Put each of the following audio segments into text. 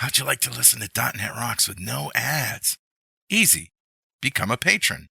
How'd you like to listen to .NET Rocks with no ads? Easy. Become a patron.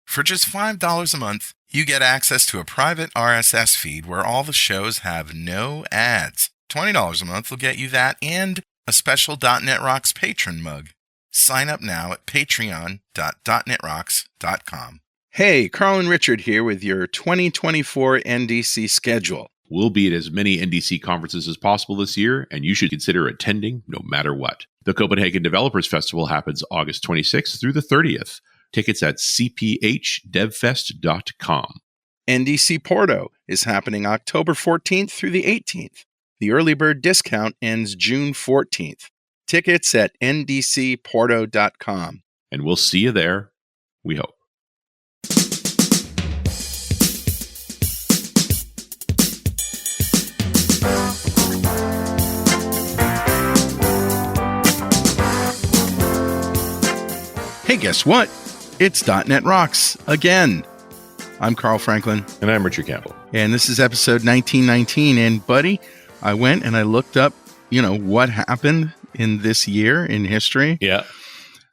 For just $5 a month, you get access to a private RSS feed where all the shows have no ads. $20 a month will get you that and a special .NET Rocks patron mug. Sign up now at patreon.netrocks.com. Hey, Carl and Richard here with your 2024 NDC schedule. We'll be at as many NDC conferences as possible this year, and you should consider attending no matter what. The Copenhagen Developers Festival happens August 26th through the 30th. Tickets at cphdevfest.com. NDC Porto is happening October 14th through the 18th. The early bird discount ends June 14th. Tickets at ndcporto.com. And we'll see you there, we hope. Hey, guess what? It's .NET Rocks again. I'm Carl Franklin. And I'm Richard Campbell. And this is episode 1919. And, buddy, I went and I looked up, what happened in this year in history. Yeah.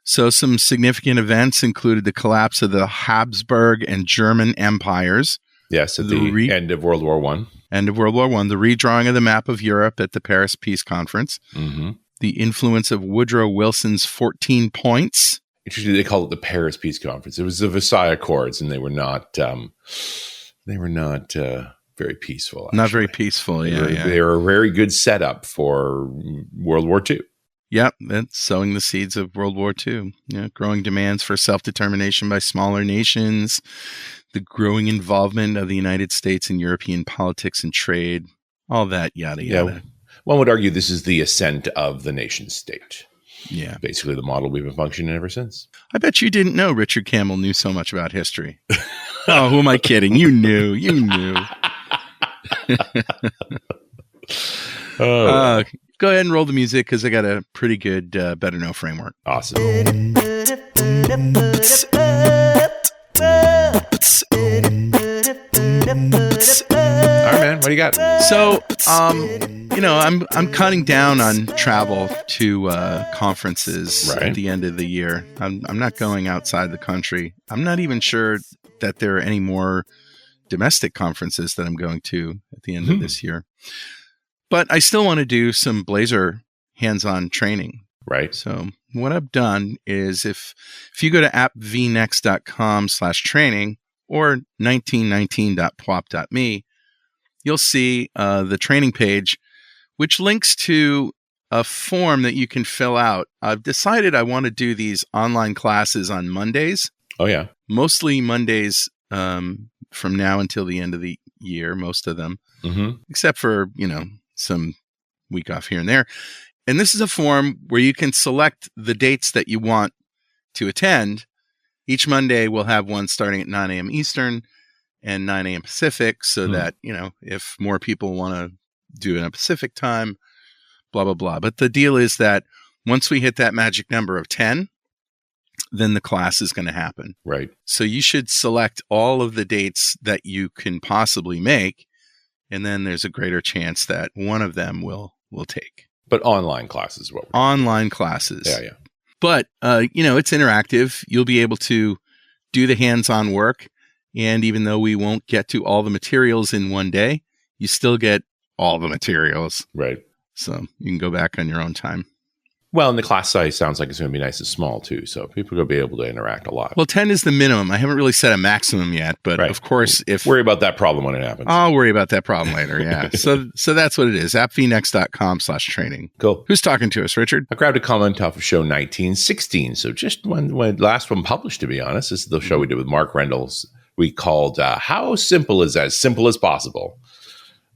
So some significant events included the collapse of the Habsburg and German empires. Yes, at the end of World War I. End of World War I. The redrawing of the map of Europe at the Paris Peace Conference. Mm-hmm. The influence of Woodrow Wilson's 14 points. Interesting, they call it the Paris Peace Conference. It was the Versailles Accords, and they were not very peaceful. Actually. Not very peaceful, They were a very good setup for World War II. Yep, that's sowing the seeds of World War II. Growing demands for self-determination by smaller nations, the growing involvement of the United States in European politics and trade, all that, yada, yada. Yeah, one would argue this is the ascent of the nation state. Yeah. Basically the model we've been functioning ever since. I bet you didn't know Richard Campbell knew so much about history. Oh, who am I kidding? You knew. Go ahead and roll the music because I got a pretty good Better Know framework. Awesome. All right, man. What do you got? So, I'm cutting down on travel to conferences at the end of the year. I'm not going outside the country. I'm not even sure that there are any more domestic conferences that I'm going to at the end of this year. But I still want to do some Blazor hands-on training. Right. So what I've done is if you go to appvnext.com/training or 1919.pwop.me, you'll see the training page, which links to a form that you can fill out. I've decided I want to do these online classes on Mondays. Oh, yeah. Mostly Mondays from now until the end of the year, most of them, except for, some week off here and there. And this is a form where you can select the dates that you want to attend. Each Monday we'll have one starting at 9 a.m. Eastern and 9 a.m. Pacific so that, if more people want to do it at Pacific time, blah, blah, blah. But the deal is that once we hit that magic number of 10, then the class is going to happen. Right. So you should select all of the dates that you can possibly make, and then there's a greater chance that one of them will take. But online classes is what we're online classes. Yeah. But, it's interactive. You'll be able to do the hands-on work. And even though we won't get to all the materials in one day, you still get all the materials. Right. So you can go back on your own time. Well, and the class size sounds like it's going to be nice and small, too. So people are going to be able to interact a lot. Well, 10 is the minimum. I haven't really set a maximum yet. But of course, if... Worry about that problem when it happens. I'll worry about that problem later, yeah. So that's what it is. appvnext.com/training. Cool. Who's talking to us, Richard? I grabbed a comment off of show 1916. So just when last one published, to be honest. This is the show we did with Mark Rendels. We called How Simple is As Simple as Possible.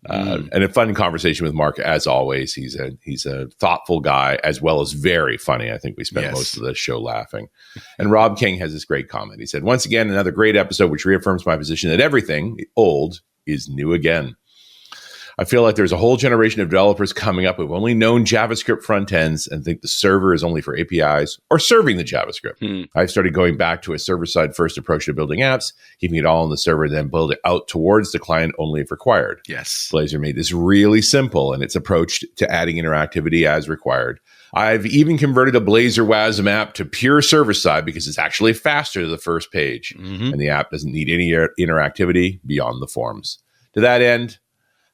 And a fun conversation with Mark, as always. He's a thoughtful guy, as well as very funny. I think we spent most of the show laughing. And Rob King has this great comment. He said, once again, another great episode, which reaffirms my position that everything old is new again. I feel like there's a whole generation of developers coming up who've only known JavaScript front ends and think the server is only for APIs or serving the JavaScript. I've started going back to a server-side first approach to building apps, keeping it all on the server, then build it out towards the client only if required. Yes. Blazor made this really simple in its approach to adding interactivity as required. I've even converted a Blazor WASM app to pure server-side because it's actually faster to the first page, and the app doesn't need any interactivity beyond the forms. To that end,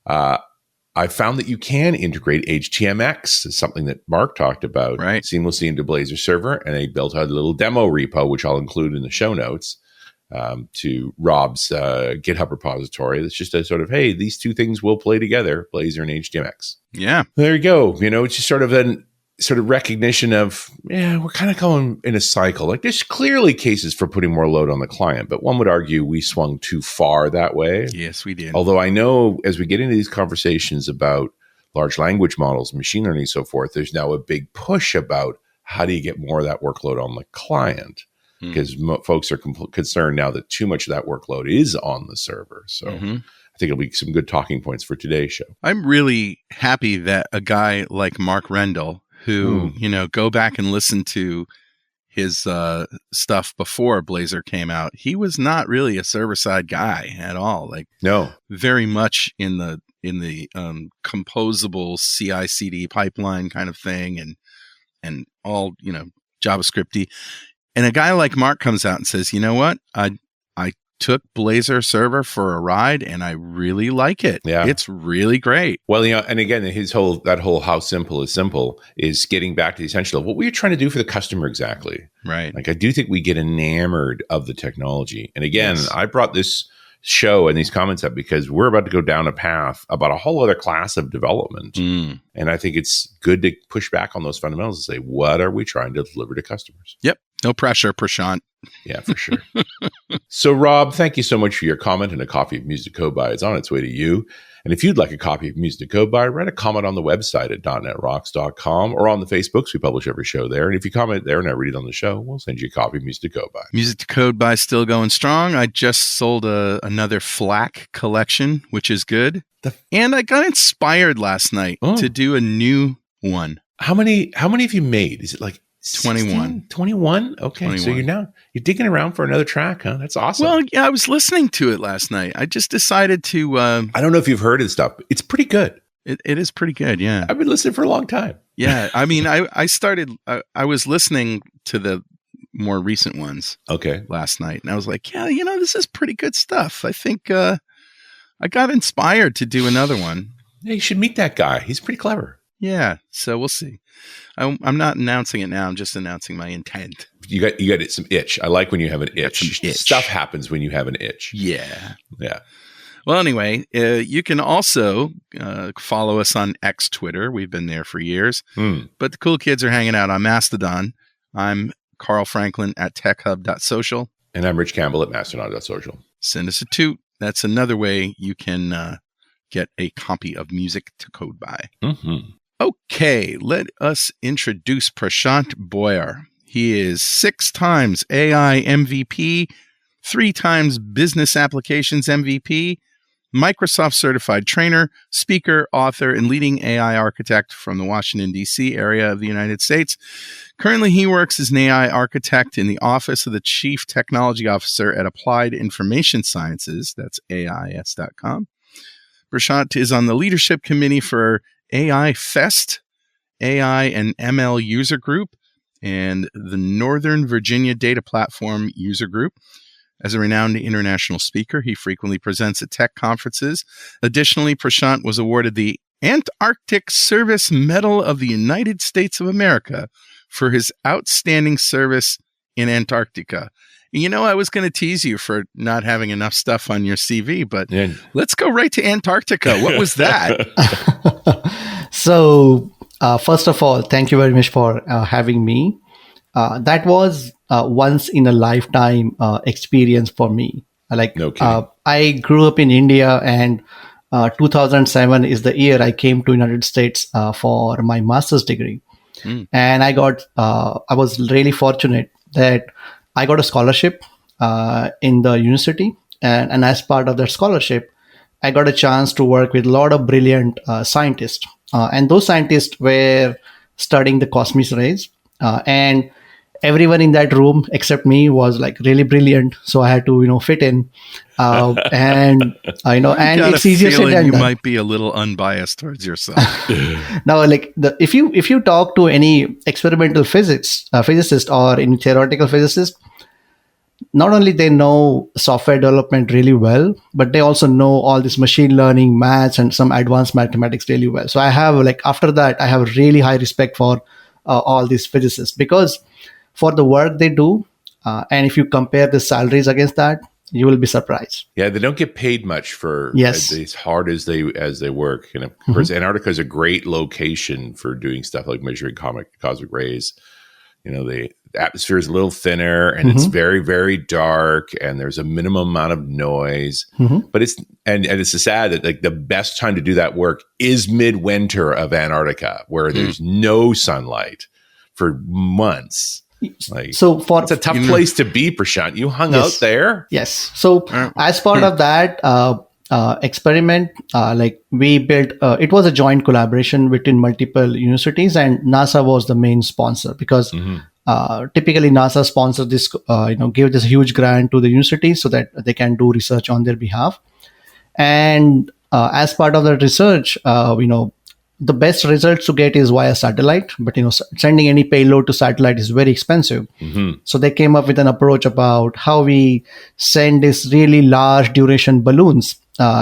I found that you can integrate HTMX, something that Mark talked about, seamlessly into Blazor Server, and I built out a little demo repo, which I'll include in the show notes, to Rob's GitHub repository. That's just a sort of, hey, these two things will play together, Blazor and HTMX. Yeah. There you go. It's just sort of an recognition of, we're kind of going in a cycle. Like there's clearly cases for putting more load on the client, but one would argue we swung too far that way. Yes, we did. Although I know as we get into these conversations about large language models, machine learning, and so forth, there's now a big push about how do you get more of that workload on the client? Because folks are concerned now that too much of that workload is on the server. So I think it'll be some good talking points for today's show. I'm really happy that a guy like Mark Rendell, who, go back and listen to his stuff before Blazor came out. He was not really a server-side guy at all. Like, no, very much in the composable CI/CD pipeline kind of thing, and all JavaScripty. And a guy like Mark comes out and says, you know what, I took Blazor Server for a ride and I really like it. Yeah. It's really great. Well, and again, that whole how simple is getting back to the essential of what we're trying to do for the customer exactly. Right. Like I do think we get enamored of the technology. And again, I brought this show and these comments up because we're about to go down a path about a whole other class of development. And I think it's good to push back on those fundamentals and say, what are we trying to deliver to customers? Yep. No pressure, Prashant. Yeah, for sure. So, Rob, thank you so much for your comment, and a copy of Music to Code By is on its way to you. And if you'd like a copy of Music to Code By, write a comment on the website at .netrocks.com or on the Facebooks. We publish every show there. And if you comment there and I read it on the show, we'll send you a copy of Music to Code By. Music to Code By still going strong. I just sold another FLAC collection, which is good. And I got inspired last night to do a new one. How many have you made? Is it like 21. 21? Okay. 21. So you're digging around for another track, huh? That's awesome. Well, yeah, I was listening to it last night. I just decided to... I don't know if you've heard his stuff. It's pretty good. It is pretty good, yeah. I've been listening for a long time. Yeah. I mean, I was listening to the more recent ones last night. And I was like, yeah, this is pretty good stuff. I think I got inspired to do another one. Yeah, you should meet that guy. He's pretty clever. Yeah. So we'll see. I'm not announcing it now. I'm just announcing my intent. You got some itch. I like when you have an itch. Stuff happens when you have an itch. Yeah. Yeah. Well, anyway, you can also follow us on X Twitter. We've been there for years. But the cool kids are hanging out on Mastodon. I'm Carl Franklin at techhub.social. And I'm Rich Campbell at mastodon.social. Send us a toot. That's another way you can get a copy of Music to Code By. Okay, let us introduce Prashant Bhoyar. He is 6 times AI MVP, 3 times Business Applications MVP, Microsoft certified trainer, speaker, author, and leading AI architect from the Washington, D.C. area of the United States. Currently, he works as an AI architect in the Office of the Chief Technology Officer at Applied Information Sciences. That's AIS.com. Prashant is on the leadership committee for AI Fest, AI and ML User Group, and the Northern Virginia Data Platform User Group. As a renowned international speaker, he frequently presents at tech conferences. Additionally, Prashant was awarded the Antarctic Service Medal of the United States of America for his outstanding service in Antarctica. I was going to tease you for not having enough stuff on your CV, but let's go right to Antarctica. What was that? So, first of all, thank you very much for having me. That was once in a lifetime experience for me. I grew up in India, and 2007 is the year I came to United States for my master's degree. And I was really fortunate that I got a scholarship in the university. And as part of that scholarship, I got a chance to work with a lot of brilliant scientists. And those scientists were studying the cosmic rays. And everyone in that room except me was like really brilliant. So I had to, fit in. And it's easier said than you done. might be a little unbiased towards yourself. Now, like if you talk to any experimental physicist or any theoretical physicist, not only they know software development really well, but they also know all this machine learning, maths, and some advanced mathematics really well. So I have after that, I have really high respect for all these physicists, because for the work they do, and if you compare the salaries against that, you will be surprised. Yeah, they don't get paid much for as hard as they work. And of course, Antarctica is a great location for doing stuff like measuring cosmic rays. The atmosphere is a little thinner, and it's very, very dark, and there's a minimum amount of noise. But it's sad that like the best time to do that work is midwinter of Antarctica, where there's no sunlight for months. It's a tough place to be, Prashant. You hung out there. Yes. So as part of that experiment, we built, it was a joint collaboration between multiple universities, and NASA was the main sponsor, because typically NASA sponsors this, give this huge grant to the university so that they can do research on their behalf. And as part of the research, the best results to get is via satellite, but sending any payload to satellite is very expensive. So they came up with an approach about how we send these really large duration balloons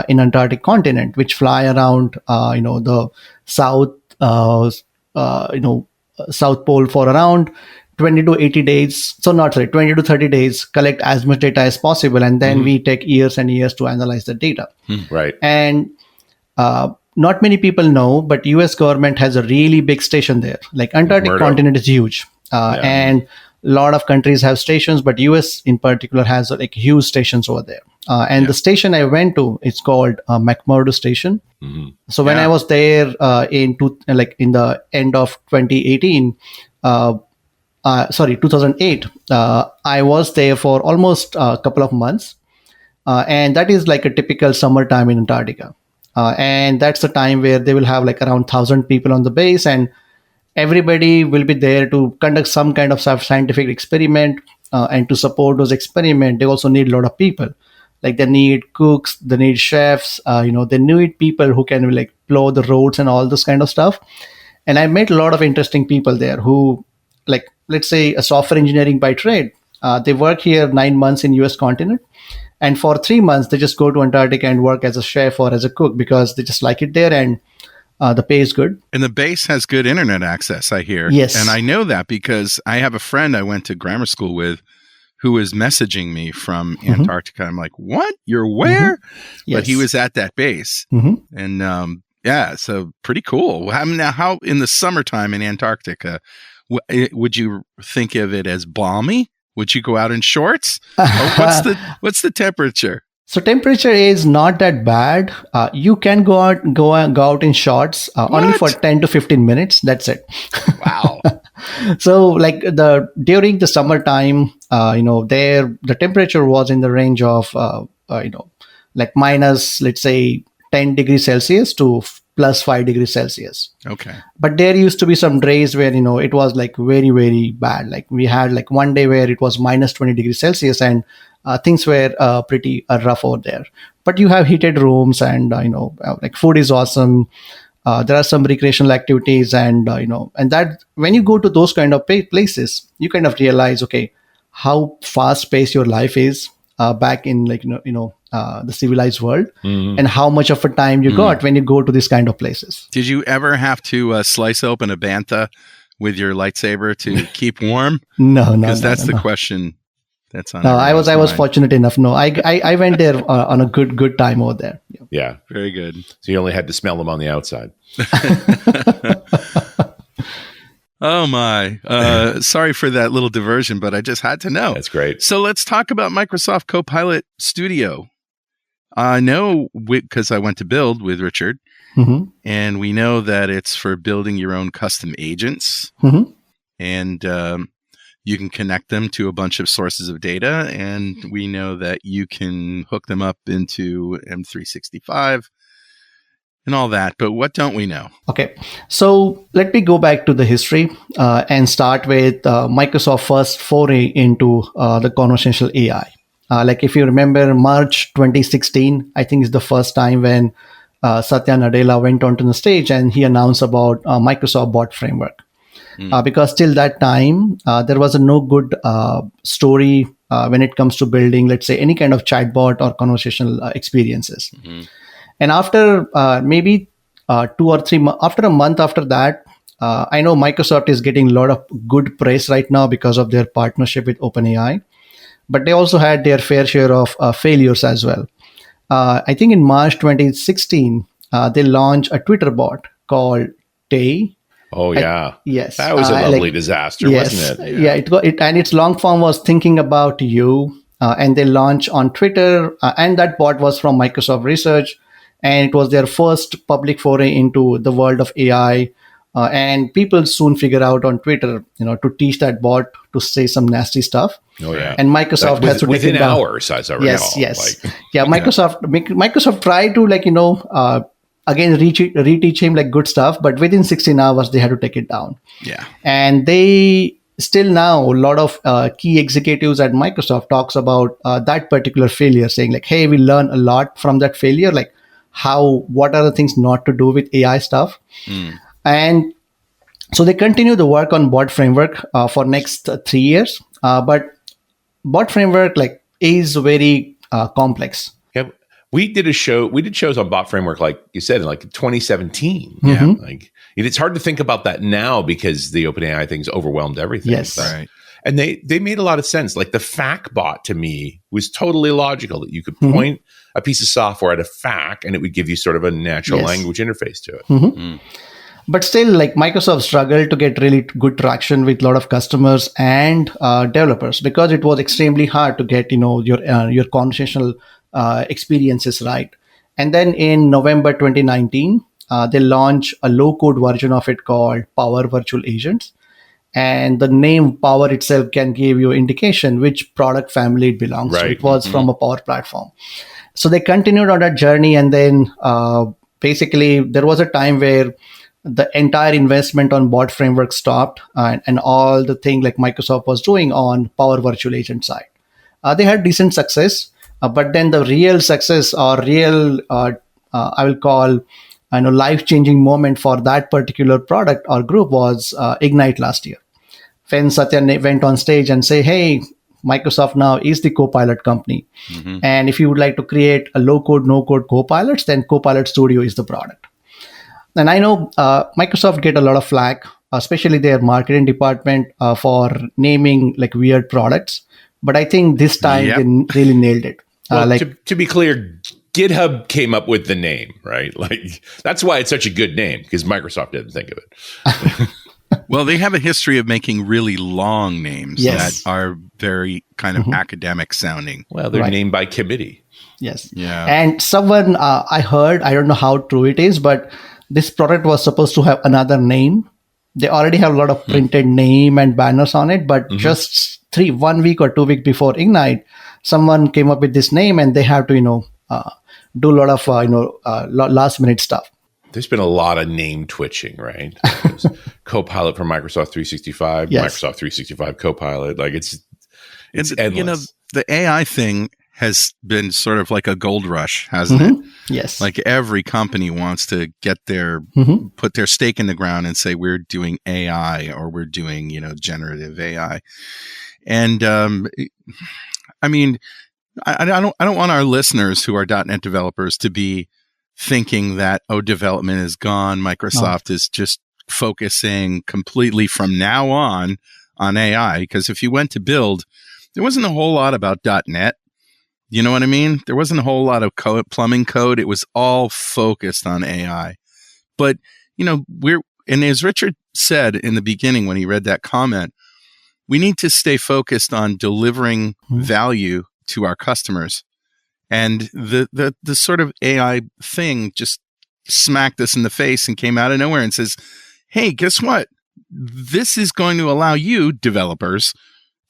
in Antarctic continent, which fly around the south South Pole for around 20 to 80 days. 20 to 30 days, collect as much data as possible, and then we take years and years to analyze the data. Right. And not many people know, but US government has a really big station there. Like Antarctic continent is huge. And a lot of countries have stations, but US in particular has huge stations over there. The station I went to, it's called McMurdo Station. So when I was there in the end of 2018, 2008, I was there for almost a couple of months. And that is like a typical summertime in Antarctica. And that's the time where they will have around 1,000 people on the base, and everybody will be there to conduct some kind of scientific experiment. And to support those experiments, they also need a lot of people. They need cooks, they need chefs, they need people who can plow the roads and all this kind of stuff. And I met a lot of interesting people there who, let's say a software engineering by trade, they work here 9 months in US continent. And for 3 months, they just go to Antarctica and work as a chef or as a cook, because they just like it there, and the pay is good. And the base has good internet access, I hear. Yes. And I know that because I have a friend I went to grammar school with who was messaging me from Antarctica. I'm like, what? You're where? Yes. But he was at that base. And so pretty cool. Now, how in the summertime in Antarctica, would you think of it as balmy? Would you go out in shorts? What's the temperature? So temperature is not that bad. You can go out in shorts only for 10 to 15 minutes. That's it. Wow. So during the summertime, there the temperature was in the range of minus, let's say, 10 degrees Celsius to plus 5 degrees Celsius. Okay. But there used to be some days where, it was very, very bad. We had one day where it was minus 20 degrees Celsius, and things were pretty rough over there. But you have heated rooms, and, food is awesome. There are some recreational activities, and, and that when you go to those kind of places, you kind of realize, okay, how fast paced your life is back in the civilized world, and how much of a time you got when you go to these kind of places. Did you ever have to slice open a bantha with your lightsaber to keep warm? No. Because that's the question that's on. No, I was fortunate enough. No, I went there on a good time over there. Yeah, very good. So you only had to smell them on the outside. Oh my! Sorry for that little diversion, but I just had to know. That's great. So let's talk about Microsoft Copilot Studio. I know because I went to Build with Richard, and we know that it's for building your own custom agents. And you can connect them to a bunch of sources of data, and we know that you can hook them up into M365 and all that. But what don't we know? Okay, so let me go back to the history and start with Microsoft's first foray into the conversational AI. Like if you remember, March 2016, I think is the first time when Satya Nadella went onto the stage and he announced about Microsoft Bot Framework. Because till that time, there was no good story when it comes to building, let's say, any kind of chatbot or conversational experiences. And after maybe 2 or 3 months, after a month after that, I know Microsoft is getting a lot of good praise right now because of their partnership with OpenAI, but they also had their fair share of failures as well. I think in March 2016, they launched a Twitter bot called Tay. Oh yeah, yes, that was a lovely disaster, yes, wasn't it? Yeah, it and its long form was thinking about you, and they launched on Twitter, and that bot was from Microsoft Research, and it was their first public foray into the world of AI. And people soon figure out on Twitter, to teach that bot to say some nasty stuff. Oh yeah, and Microsoft has to take within it down. Hours, as I recall. Yes. Yeah, Microsoft tried to again reteach him like good stuff, but within 16 hours they had to take it down. Yeah, and they still now a lot of key executives at Microsoft talks about that particular failure, saying like, hey, we learned a lot from that failure, like what are the things not to do with AI stuff. And so they continue the work on bot framework for next 3 years, but bot framework like is very complex. Yeah, we did shows on bot framework, like you said, in like 2017. Yeah, like it's hard to think about that now because the OpenAI thing's overwhelmed everything. Yes, right. And they made a lot of sense. Like the FAQ bot to me was totally logical, that you could point a piece of software at a FAQ and it would give you sort of a natural language interface to it. But still, like Microsoft struggled to get really good traction with a lot of customers and developers, because it was extremely hard to get your conversational experiences right. And then in November 2019, they launched a low-code version of it called Power Virtual Agents. And the name Power itself can give you indication which product family it belongs to. It was from a Power Platform. So they continued on that journey, and then basically there was a time where the entire investment on bot framework stopped, and all the thing like Microsoft was doing on Power Virtual Agent side. They had decent success, but then the real success or real, I will call, life-changing moment for that particular product or group was Ignite last year. When Satya went on stage and say, hey, Microsoft now is the Copilot company. And if you would like to create a low-code, no-code Copilots, then Copilot Studio is the product. And I know Microsoft get a lot of flack, especially their marketing department, for naming like weird products. But I think this time they really nailed it. Well, to be clear, GitHub came up with the name, right? Like that's why it's such a good name, because Microsoft didn't think of it. Well, they have a history of making really long names that are very kind of academic sounding. Well, they're named by committee. Yes. Yeah. And someone I heard, I don't know how true it is, but this product was supposed to have another name. They already have a lot of printed name and banners on it, but just 1 week or 2 weeks before Ignite, someone came up with this name, and they have to, do a lot of, last minute stuff. There's been a lot of name twitching, right? Copilot for Microsoft 365, Microsoft 365 Copilot. Like it's endless. The AI thing has been sort of like a gold rush, hasn't it? Yes. Like every company wants to get put their stake in the ground and say, we're doing AI, or we're doing, generative AI. And, I mean, I don't want our listeners who are .NET developers to be thinking that, development is gone. Microsoft is just focusing completely from now on AI. Because if you went to build, there wasn't a whole lot about .NET. You know what I mean? There wasn't a whole lot of plumbing code. It was all focused on AI. But, and as Richard said in the beginning when he read that comment, we need to stay focused on delivering value to our customers. And the sort of AI thing just smacked us in the face and came out of nowhere and says, hey, guess what? This is going to allow you, developers,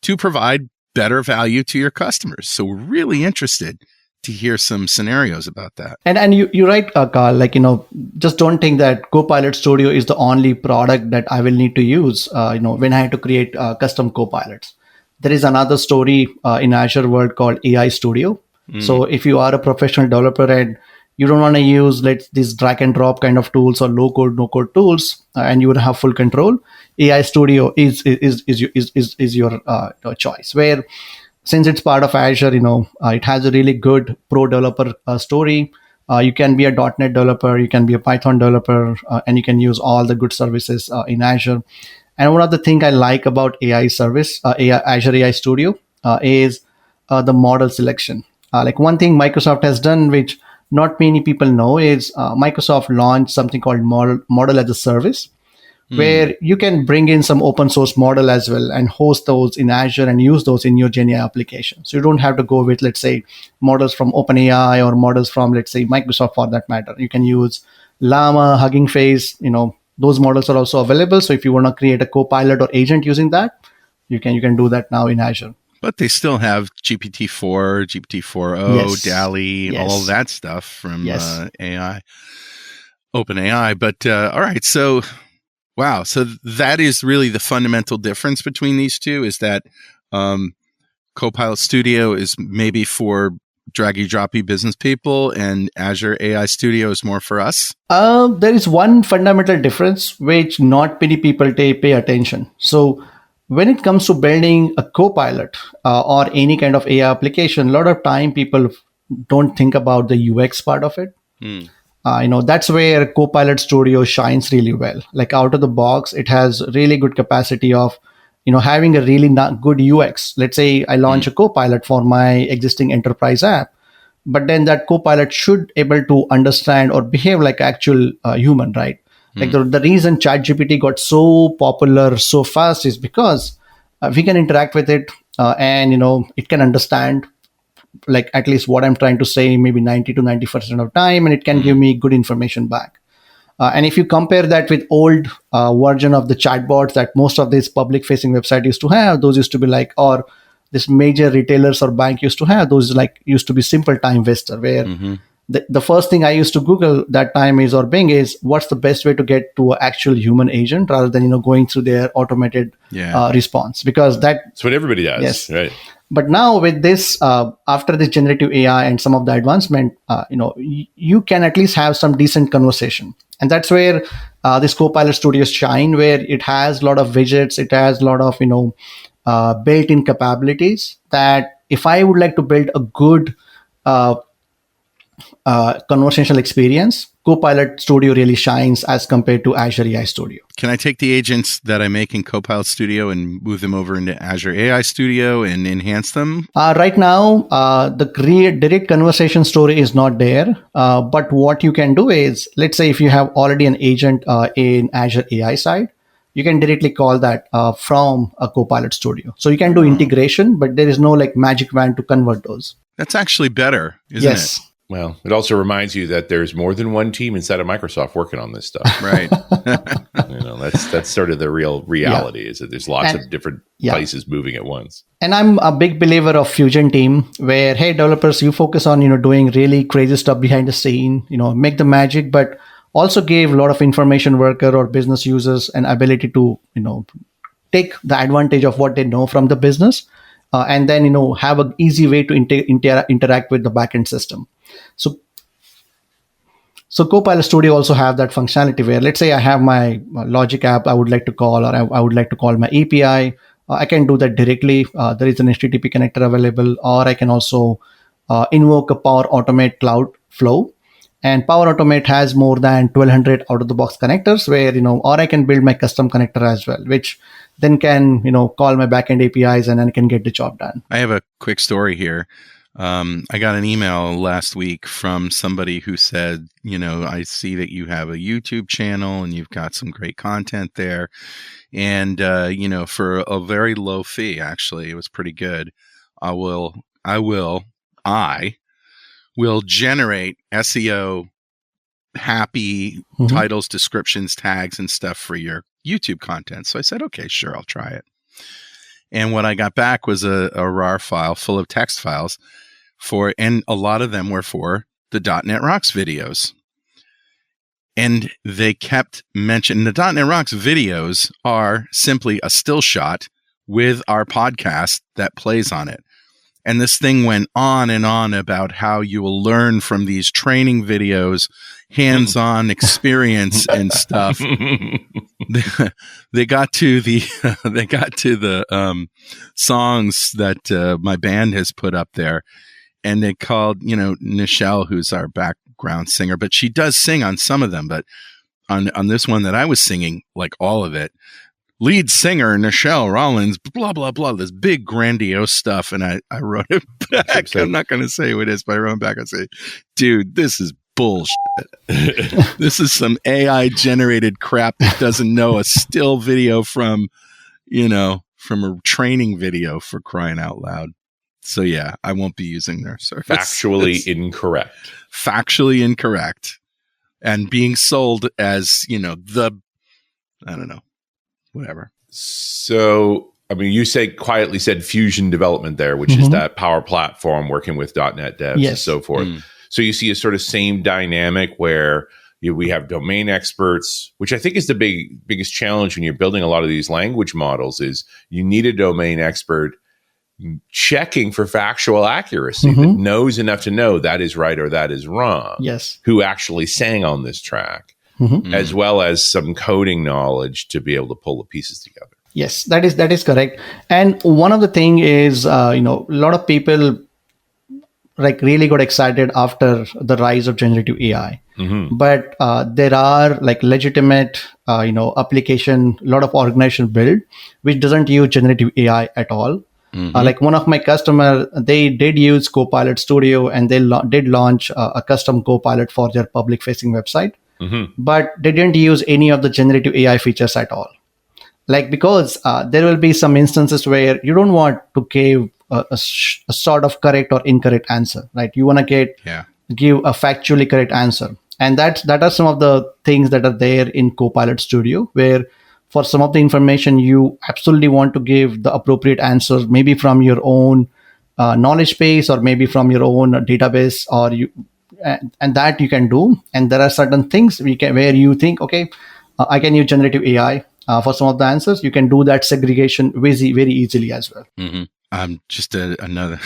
to provide better value to your customers. So we're really interested to hear some scenarios about that. And you're right, Carl, just don't think that Copilot Studio is the only product that I will need to use, when I had to create custom Copilots. There is another story in Azure world called AI Studio. So if you are a professional developer and you don't want to use these drag and drop kind of tools or low code, no code tools, and you would have full control, AI Studio is your choice. Where since it's part of Azure, it has a really good pro developer story. You can be a .NET developer, you can be a Python developer, and you can use all the good services in Azure. And one of the things I like about Azure AI Studio, is the model selection. One thing Microsoft has done, which not many people know, is Microsoft launched something called model as a service, where you can bring in some open source model as well and host those in Azure and use those in your GenAI application. So you don't have to go with, let's say, models from OpenAI or models from, let's say, Microsoft for that matter. You can use Llama, Hugging Face, those models are also available. So if you want to create a Copilot or agent using that, you can do that now in Azure. But they still have GPT-4, GPT-4o, Yes. DALL-E, Yes. all of that stuff from Yes. AI, OpenAI. But all right, so wow, so that is really the fundamental difference between these two, is that Copilot Studio is maybe for draggy droppy business people and Azure AI Studio is more for us? There is one fundamental difference which not many people pay attention. So when it comes to building a Copilot or any kind of AI application, a lot of time people don't think about the UX part of it. That's where Copilot Studio shines really well. Like out of the box, it has really good capacity of, having a really good UX. Let's say I launch a Copilot for my existing enterprise app, but then that Copilot should able to understand or behave like actual human, right? Like the reason ChatGPT got so popular so fast is because we can interact with it, and it can understand like at least what I'm trying to say, maybe 90 to 90% of time, and it can give me good information back. And if you compare that with old version of the chatbots that most of these public facing website used to have, those used to be like, or this major retailers or bank used to have, those used to be simple time waster, where the first thing I used to Google that time is, or Bing is, what's the best way to get to an actual human agent rather than, going through their automated response, because that's what everybody does. Yes. Right. But now with this, after this generative AI and some of the advancement, you can at least have some decent conversation. And that's where this Copilot Studio shine, where it has a lot of widgets, it has a lot of, built-in capabilities that if I would like to build a good conversational experience, Copilot Studio really shines as compared to Azure AI Studio. Can I take the agents that I make in Copilot Studio and move them over into Azure AI Studio and enhance them? Right now, the direct conversation story is not there. But what you can do is, let's say if you have already an agent in Azure AI side, you can directly call that from a Copilot Studio. So you can do integration, but there is no like magic wand to convert those. That's actually better, isn't it? Well, it also reminds you that there's more than one team inside of Microsoft working on this stuff. Right. That's sort of the real reality, is that there's lots of different places moving at once. And I'm a big believer of Fusion team, where, hey, developers, you focus on, doing really crazy stuff behind the scene, make the magic, but also give a lot of information worker or business users an ability to, take the advantage of what they know from the business, and then, have an easy way to interact with the backend system. So Copilot Studio also have that functionality where, let's say I have my logic app I would like to call, or I would like to call my API. I can do that directly. There is an HTTP connector available, or I can also invoke a Power Automate Cloud Flow. And Power Automate has more than 1200 out-of-the-box connectors where, or I can build my custom connector as well, which then can, call my backend APIs and then can get the job done. I have a quick story here. I got an email last week from somebody who said, I see that you have a YouTube channel and you've got some great content there. And, for a very low fee, actually, it was pretty good. I will generate SEO happy titles, descriptions, tags, and stuff for your YouTube content. So I said, okay, sure, I'll try it. And what I got back was a RAR file full of text files and a lot of them were for the .NET Rocks videos. And they kept mentioning the .NET Rocks videos are simply a still shot with our podcast that plays on it. And this thing went on and on about how you will learn from these training videos, hands-on experience and stuff. They got to the songs that my band has put up there, and they called, Nichelle, who's our background singer, but she does sing on some of them. But on this one that I was singing, like all of it, lead singer Nichelle Rollins, blah, blah, blah, this big grandiose stuff. And I wrote it back. I'm not going to say who it is, but I wrote it back and say, dude, this is bullshit. This is some AI generated crap that doesn't know a still video from a training video, for crying out loud. So yeah, I won't be using their service. Factually incorrect. Factually incorrect. And being sold as, I don't know. Whatever. So, I mean, you quietly said Fusion development there, which is that Power Platform working with .NET devs and so forth. So you see a sort of same dynamic where we have domain experts, which I think is the biggest challenge when you're building a lot of these language models is you need a domain expert checking for factual accuracy that knows enough to know that is right or that is wrong. Yes. Who actually sang on this track. As well as some coding knowledge to be able to pull the pieces together. Yes, that is correct. And one of the thing is, a lot of people really got excited after the rise of generative AI. But there are legitimate, application, a lot of organization build, which doesn't use generative AI at all. One of my customer, they did use Copilot Studio, and they did launch a custom Copilot for their public facing website. But they didn't use any of the generative AI features at all. Because there will be some instances where you don't want to give a sort of correct or incorrect answer, right? You want to give a factually correct answer. And that are some of the things that are there in Copilot Studio, where for some of the information, you absolutely want to give the appropriate answer, maybe from your own knowledge base or maybe from your own database, or and that you can do. And there are certain things where you think, okay, I can use generative AI for some of the answers. You can do that segregation very easily as well. Just another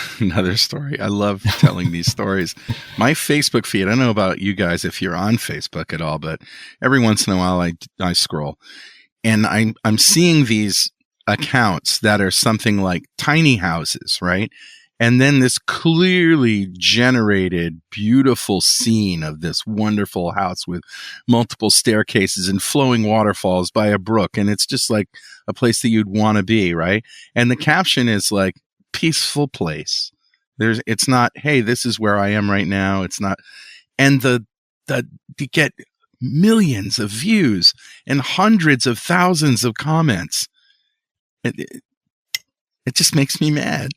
story. I love telling these stories. My Facebook feed, I don't know about you guys if you're on Facebook at all, but every once in a while I scroll, and I'm seeing these accounts that are something like tiny houses, right? And then this clearly generated beautiful scene of this wonderful house with multiple staircases and flowing waterfalls by a brook. And it's just like a place that you'd want to be, right? And the caption is like, peaceful place. It's not, hey, this is where I am right now. It's not. And you get millions of views and hundreds of thousands of comments. It just makes me mad.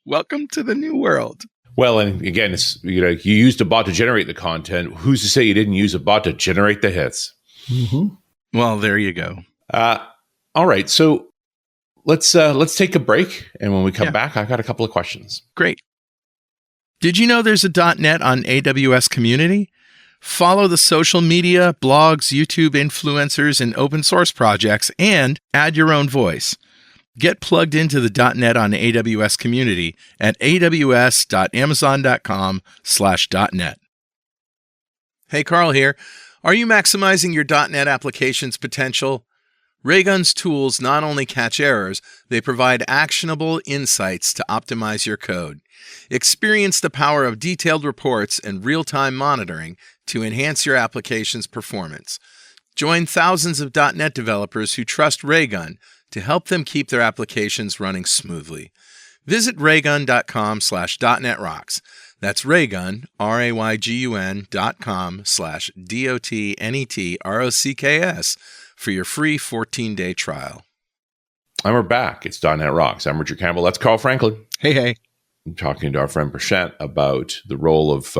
Welcome to the new world. Well, and again, it's you used a bot to generate the content. Who's to say you didn't use a bot to generate the hits? Well, there you go. All right, so let's take a break, and when we come back, I got a couple of questions. Great. Did you know there's a .NET on AWS community? Follow the social media, blogs, YouTube influencers, and open source projects, and add your own voice. Get plugged into the .NET on AWS community at aws.amazon.com/.net. Hey, Carl here. Are you maximizing your .NET application's potential? Raygun's tools not only catch errors, they provide actionable insights to optimize your code. Experience the power of detailed reports and real-time monitoring to enhance your application's performance. Join thousands of .NET developers who trust Raygun to help them keep their applications running smoothly. Visit raygun.com/.netrocks. That's Raygun, RAYGUN.com/DOTNETROCKS for your free 14-day trial. And we're back. It's .NET Rocks. I'm Richard Campbell. That's Carl Franklin. Hey. I'm talking to our friend Prashant about the role of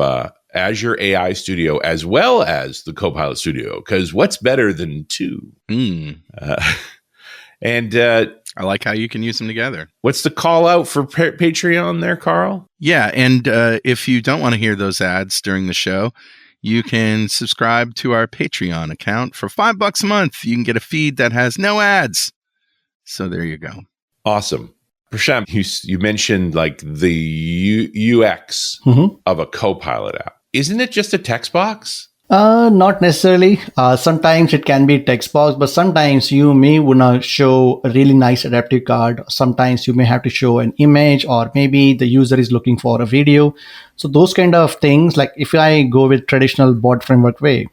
Azure AI Studio as well as the Copilot Studio, because what's better than two? And I like how you can use them together. What's the call out for Patreon there, Carl? Yeah, and if you don't want to hear those ads during the show, you can subscribe to our Patreon account for $5 a month. You can get a feed that has no ads. So there you go. Awesome. Prashant, you mentioned like the UX of a Copilot app. Isn't it just a text box? Not necessarily. Sometimes it can be text box, but sometimes you may want to show a really nice adaptive card. Sometimes you may have to show an image, or maybe the user is looking for a video. So those kind of things, like if I go with traditional bot framework way,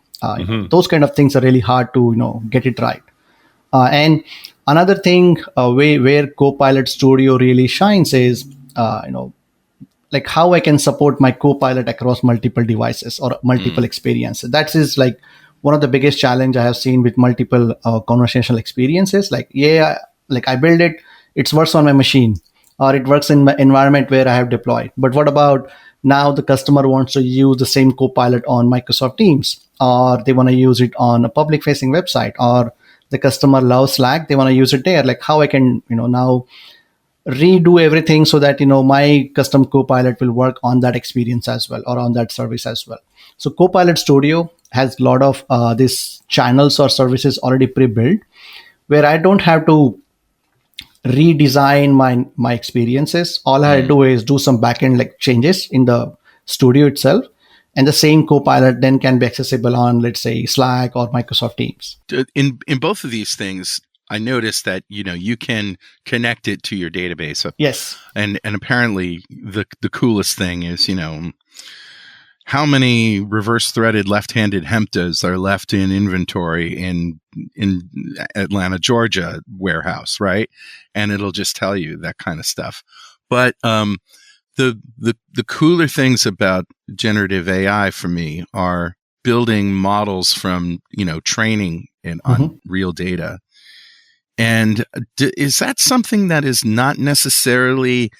those kind of things are really hard to get it right. And another thing where Copilot Studio really shines is like how I can support my Copilot across multiple devices or multiple experiences. That is like one of the biggest challenge I have seen with multiple conversational experiences. Like, I build it, it works on my machine, or it works in my environment where I have deployed. But what about now the customer wants to use the same Copilot on Microsoft Teams, or they want to use it on a public facing website, or the customer loves Slack, they want to use it there. Like how I can, now redo everything so that my custom Copilot will work on that experience as well, or on that service as well. So Copilot Studio has a lot of these channels or services already pre-built, where I don't have to redesign my experiences. All I do is do some backend like changes in the studio itself, and the same Copilot then can be accessible on, let's say, Slack or Microsoft Teams. In both of these things, I noticed that you can connect it to your database. Yes, and apparently the coolest thing is how many reverse threaded left-handed hemptas are left in inventory in Atlanta, Georgia warehouse, right? And it'll just tell you that kind of stuff. But the cooler things about generative AI for me are building models from training on real data. And is that something that is not necessarily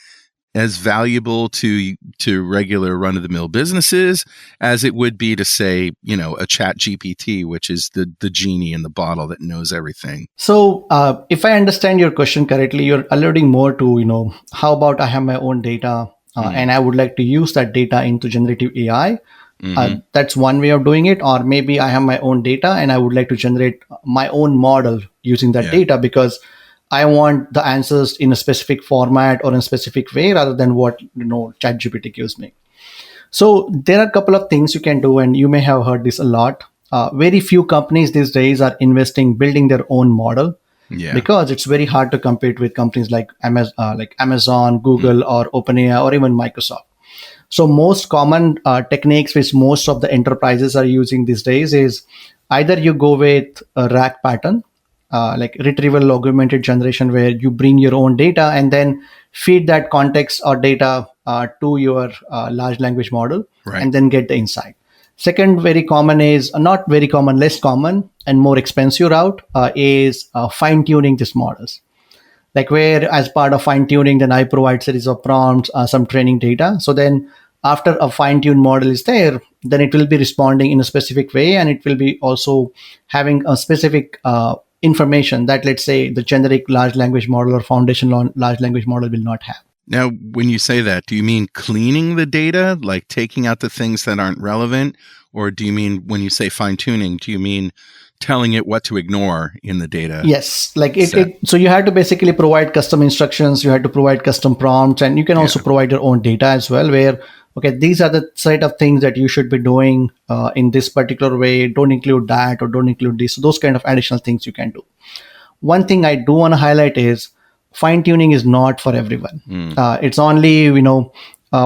as valuable to regular run-of-the-mill businesses as it would be to say, a chat GPT, which is the genie in the bottle that knows everything? So if I understand your question correctly, you're alluding more to, how about I have my own data and I would like to use that data into generative AI? That's one way of doing it. Or maybe I have my own data and I would like to generate my own model using that data, because I want the answers in a specific format or in a specific way rather than what ChatGPT gives me. So there are a couple of things you can do, and you may have heard this a lot. Very few companies these days are building their own model, because it's very hard to compete with companies like Amazon, Google, or OpenAI, or even Microsoft. So most common techniques which most of the enterprises are using these days is either you go with a RAG pattern, like retrieval augmented generation, where you bring your own data and then feed that context or data to your large language model, and then get the insight. Second, very common is not very common, less common and more expensive route is fine tuning these models. Like where as part of fine tuning, then I provide series of prompts, some training data. So then after a fine tuned model is there, then it will be responding in a specific way, and it will be also having a specific information that, let's say, the generic large language model or foundation large language model will not have. Now, when you say that, do you mean cleaning the data, like taking out the things that aren't relevant? Or do you mean, when you say fine tuning, do you mean telling it what to ignore in the data? Yes, like so you have to basically provide custom instructions, you have to provide custom prompts, and you can also provide your own data as well, where, okay, these are the set of things that you should be doing in this particular way. Don't include that, or don't include this. So those kind of additional things you can do. One thing I do want to highlight is fine tuning is not for everyone. It's only,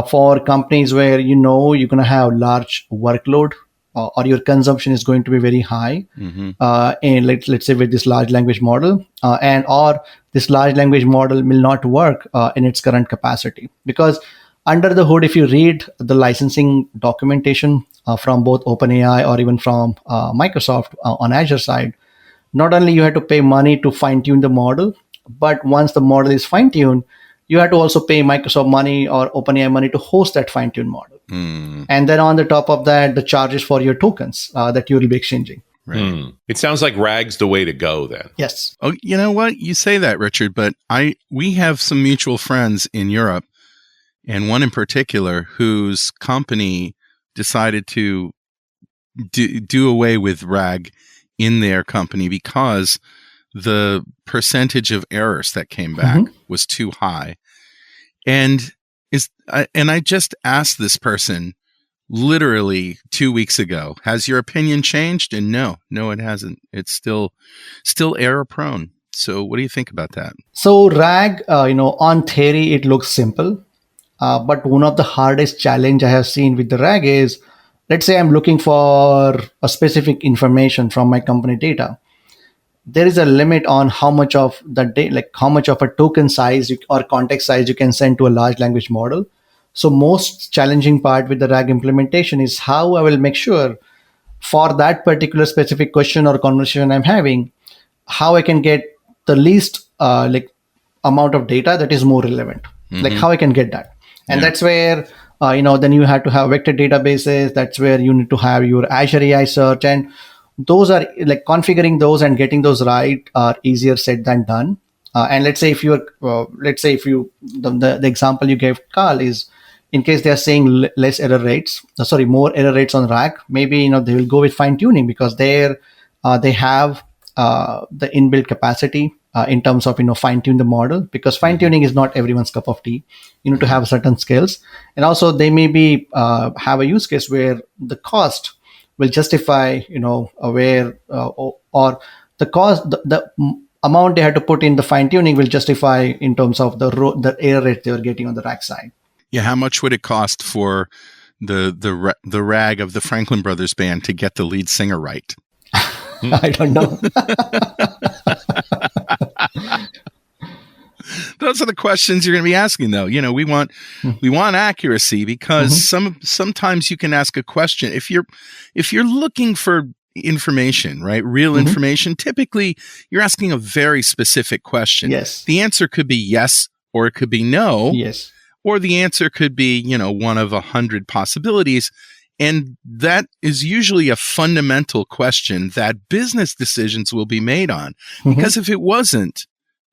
for companies where, you're going to have large workload, or your consumption is going to be very high, and let's say with this large language model, and or this large language model will not work in its current capacity. Because under the hood, if you read the licensing documentation from both OpenAI or even from Microsoft on Azure side, not only you have to pay money to fine tune the model, but once the model is fine tuned, you have to also pay Microsoft money or OpenAI money to host that fine-tuned model. And then on the top of that, the charges for your tokens that you will be exchanging. Right. It sounds like RAG's the way to go then. Yes. Oh, you know what? You say that, Richard, but we have some mutual friends in Europe, and one in particular whose company decided to do away with RAG in their company because the percentage of errors that came back was too high. And I just asked this person literally 2 weeks ago, has your opinion changed? And no, it hasn't. It's still error prone. So what do you think about that? So RAG, on theory, it looks simple. But one of the hardest challenge I have seen with the RAG is, let's say I'm looking for a specific information from my company data. There is a limit on how much of the data, like how much of a token size or context size you can send to a large language model. So most challenging part with the RAG implementation is how I will make sure for that particular specific question or conversation I'm having, how I can get the least amount of data that is more relevant. Like how I can get that. And that's where, then you have to have vector databases. That's where you need to have your Azure AI search. And those are like configuring those and getting those right are easier said than done. And let's say if the example you gave, Carl, is in case they are saying more error rates on RAG, maybe, they will go with fine tuning because they have the inbuilt capacity in terms of, fine tune the model, because fine tuning is not everyone's cup of tea. You need to have certain skills. And also they maybe have a use case where the cost will justify, where or the cost, the amount they had to put in the fine tuning will justify in terms of the error rate they were getting on the RAG side. Yeah, how much would it cost for the RAG of the Franklin Brothers band to get the lead singer right? I don't know. Those are the questions you're going to be asking, though. We want accuracy because sometimes you can ask a question if you're looking for information, right? Real information. Typically, you're asking a very specific question. Yes. The answer could be yes, or it could be no. Yes. Or the answer could be, one of 100 possibilities. And that is usually a fundamental question that business decisions will be made on. Because if it wasn't,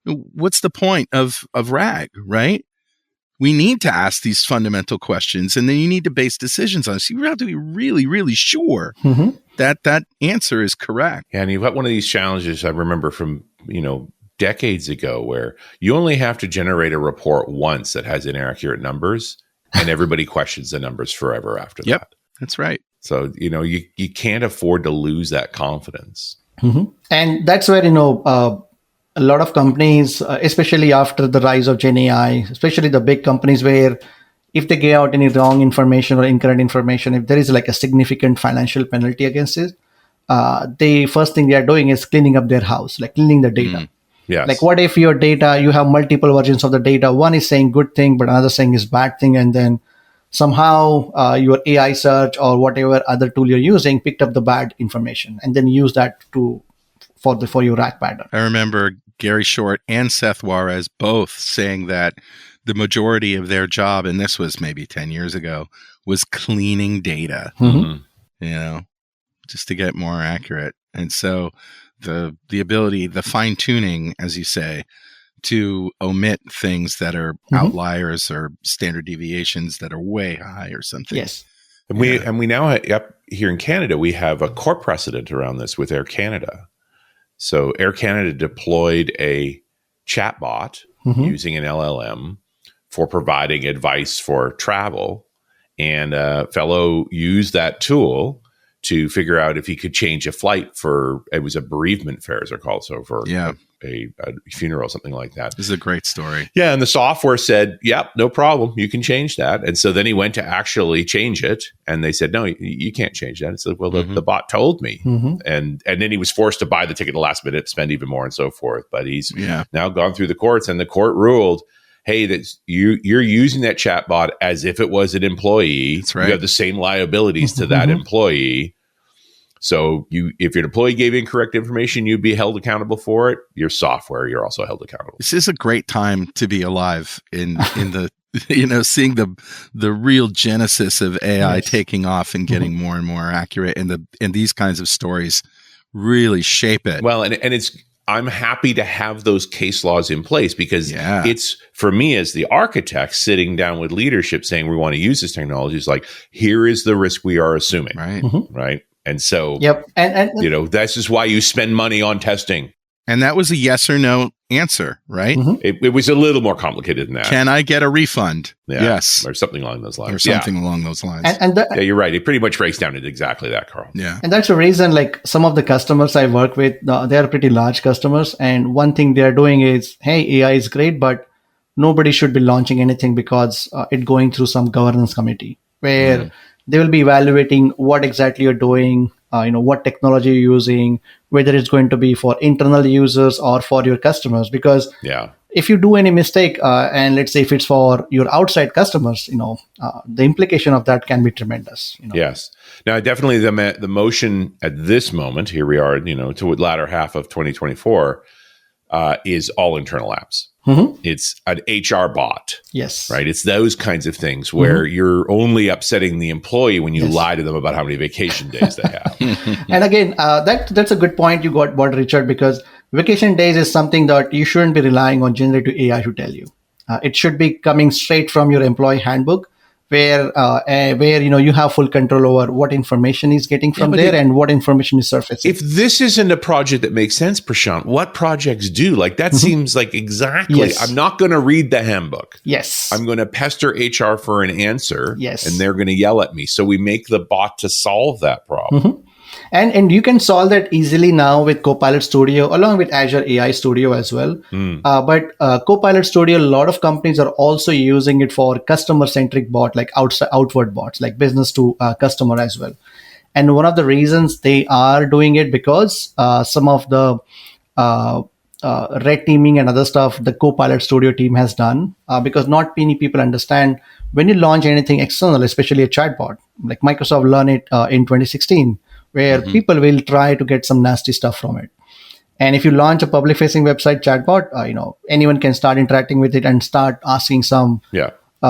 what's the point of RAG, right? We need to ask these fundamental questions, and then you need to base decisions on it. So you have to be really, really sure that answer is correct. Yeah, and you've got one of these challenges I remember from, decades ago where you only have to generate a report once that has inaccurate numbers, and everybody questions the numbers forever after that. Yep, that's right. So, you can't afford to lose that confidence. And that's where, a lot of companies, especially after the rise of Gen AI, especially the big companies, where if they give out any wrong information or incorrect information, if there is like a significant financial penalty against it, the first thing they are doing is cleaning up their house, like cleaning the data. Yes. Like what if your data, you have multiple versions of the data, one is saying good thing, but another saying is bad thing. And then somehow your AI search or whatever other tool you're using picked up the bad information and then use that for your RAG pattern. I remember Gary Short and Seth Juarez both saying that the majority of their job, and this was maybe 10 years ago, was cleaning data, just to get more accurate. And so the ability, the fine tuning, as you say, to omit things that are outliers or standard deviations that are way high or something. Yes. And we now up here in Canada, we have a court precedent around this with Air Canada. So Air Canada deployed a chatbot using an LLM for providing advice for travel. And a fellow used that tool to figure out if he could change a flight it was a bereavement fairs are called. So for a funeral, something like that. This is a great story. Yeah. And the software said, yep, no problem. You can change that. And so then he went to actually change it. And they said, no, you can't change that. It's like, well, the bot told me. And then he was forced to buy the ticket at the last minute, spend even more and so forth. But he's now gone through the courts, and the court ruled, hey, that you're using that chatbot as if it was an employee. That's right. You have the same liabilities to that employee. So if your employee gave incorrect information, you'd be held accountable for it. Your software, you're also held accountable. This is a great time to be alive in the seeing the real genesis of AI taking off and getting more and more accurate, and these kinds of stories really shape it. Well, and I'm happy to have those case laws in place because it's, for me as the architect, sitting down with leadership saying we want to use this technology is like, here is the risk we are assuming. Right. Right. And so, and this is why you spend money on testing. And that was a yes or no answer, right? It was a little more complicated than that. Can I get a refund? Yeah. Yes. Or something along those lines. Or something along those lines. Yeah, you're right. It pretty much breaks down to exactly that, Carl. Yeah. And that's the reason, like some of the customers I work with, they are pretty large customers. And one thing they're doing is, hey, AI is great, but nobody should be launching anything because it's going through some governance committee where they will be evaluating what exactly you're doing, what technology you're using, whether it's going to be for internal users or for your customers. Because if you do any mistake, and let's say if it's for your outside customers, the implication of that can be tremendous. Yes. Now, definitely the motion at this moment, here we are, to the latter half of 2024, is all internal apps. It's an HR bot. Yes. Right. It's those kinds of things where you're only upsetting the employee when you lie to them about how many vacation days they have. And again, that's a good point you got, Richard, because vacation days is something that you shouldn't be relying on generative AI to tell you. It should be coming straight from your employee handbook, where you have full control over what information is getting from there and what information is surfacing. If this isn't a project that makes sense, Prashant, what projects do? Like that seems like exactly. Yes. I'm not going to read the handbook. Yes. I'm going to pester HR for an answer. Yes. And they're going to yell at me. So we make the bot to solve that problem. And you can solve that easily now with Copilot Studio along with Azure AI Studio as well. But Copilot Studio, a lot of companies are also using it for customer-centric bot, like outward bots, like business to customer as well. And one of the reasons they are doing it because some of the red teaming and other stuff the Copilot Studio team has done, because not many people understand when you launch anything external, especially a chatbot, like Microsoft learned it in 2016. Where people will try to get some nasty stuff from it. And if you launch a public-facing website chatbot, anyone can start interacting with it and start asking some